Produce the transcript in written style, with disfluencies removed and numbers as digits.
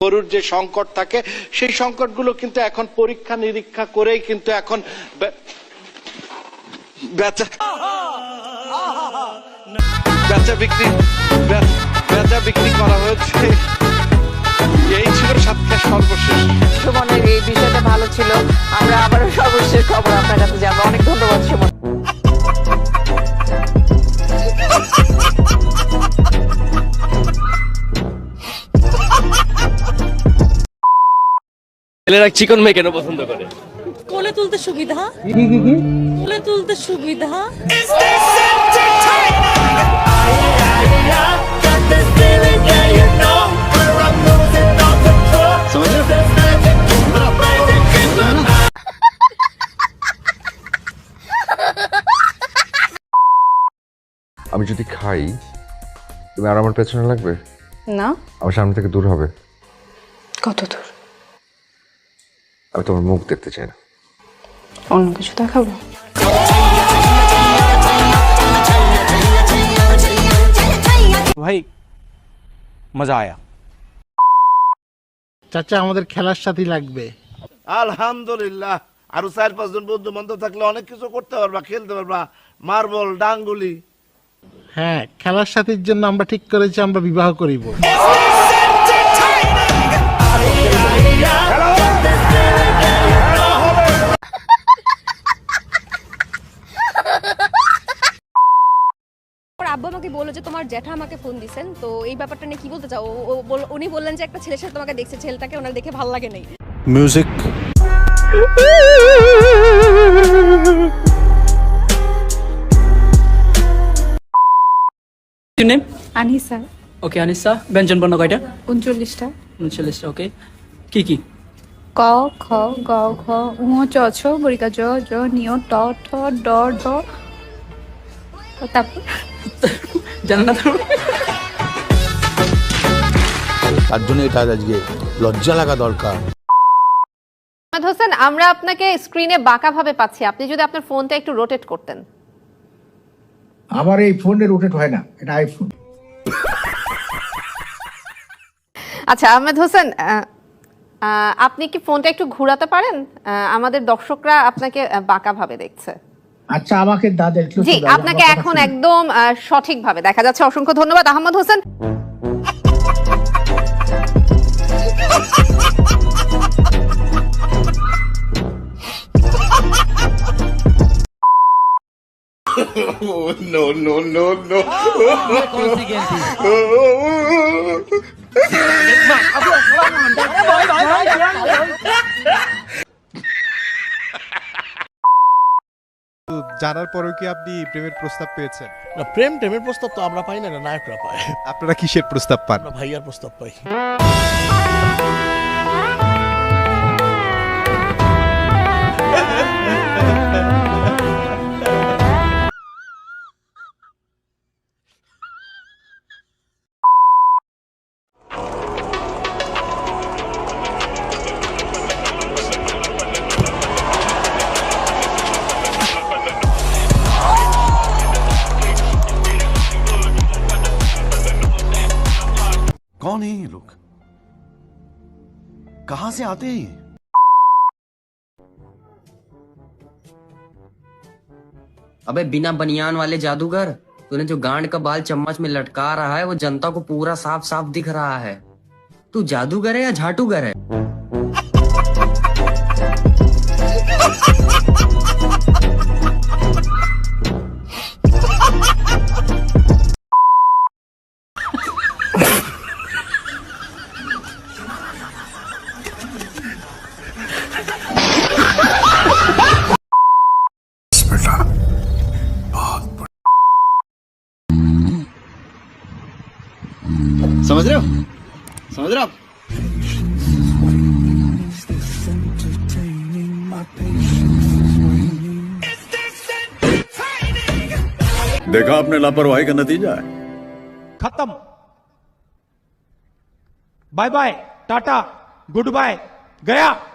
গরুর যে সংকট থাকে সেই সংকটগুলো কিন্তু এখন পরীক্ষা নিরীক্ষা করেই কিন্তু এখন বেচা বিক্রি করা হয়েছে। এই ছিল সাতক্ষীরার সর্বশেষ। সুমনের এই বিষয়টা ভালো ছিল। আমরা আবারও সর্বশেষ খবর আপনার কাছে যাবো। অনেক ধন্যবাদ সুমন। ছেলেরা চিকন মেয়ে কেন পছন্দ করে? কোলে তুলতে সুবিধা। কোলে তুলতে সুবিধা। আমি যদি খাই তুমি আর আমার পেছনে লাগবে না, আমার সামনে থেকে দূর হবে। কত দূর? আমি তোমার মুখ দেখতে চাই না। অন্য কিছু দেখাবো? ভাই মজা আয়া। চাচা আমাদের খেলার সাথী লাগবে। আলহামদুলিল্লাহ, আরো 4-5 জন বন্ধু বান্ধব থাকলে অনেক কিছু করতে পারবা, খেলতে পারবা, মার্বল, ডাঙ্গুলি। হ্যাঁ, খেলার সাথীর জন্য আমরা ঠিক করেছি আমরা বিবাহ করিব। আব্বু আমাকে বললো যে তোমার জ্যাঠা আমাকে ফোন দিছেন, তো এই ব্যাপারটা নিয়ে কি বলতে চাও? উনি বললেন যে একটা ছেলের সাথে তোমাকে দেখছে, ছেলেটাকে ওনার দেখে ভালো লাগে নাই। মিউজিক। নেম আনিসা। ওকে আনিসা, ব্যঞ্জন বর্ণ কয়টা? 39টা। 39টা। ওকে, কি কি? ক খ গ ঘ ঙ চ ছ বরিকা জ জ নিয় ট ঠ ড ঢ। তারপর জানেন না তো? তার জন্য এটা আজকে লজ্জা লাগা দরকার। আহমেদ হোসেন, আমরা আপনাকে স্ক্রিনে বাঁকা ভাবে পাচ্ছি। আপনি যদি আপনার ফোনটা একটু রোটেট করতেন। আমার এই ফোনে রোটেট হয় না, এটা আইফোন। আচ্ছা আহমেদ হোসেন, আপনি কি ফোনটা একটু ঘোরাতে পারেন? আমাদের দর্শকরা আপনাকে বাঁকা ভাবে দেখছে। আচ্ছা, আমাকে দাদা জি, আপনাকে এখন একদম সঠিকভাবে দেখা যাচ্ছে। অসংখ্য ধন্যবাদ Ahmed Hossain. No, no, no, no. জানার পরেও কি আপনি প্রেমের প্রস্তাব পেয়েছেন? প্রেমের প্রস্তাব তো আমরা পাই না, নায়করা পায়। আপনারা কিসের প্রস্তাব পান? ভাইয়ার প্রস্তাব পাই। कौन है ये लोग? कहां से आते हैं? अबे बिना बनियान वाले जादूगर, तूने जो गांड का बाल चम्मच में लटका रहा है वो जनता को पूरा साफ साफ दिख रहा है। तू जादूगर है या झाटूगर है? समझ रहे हो? समझ रहे हो आप? देखा आपने लापरवाही का नतीजा है। खत्म। Bye bye, tata, goodbye, गया।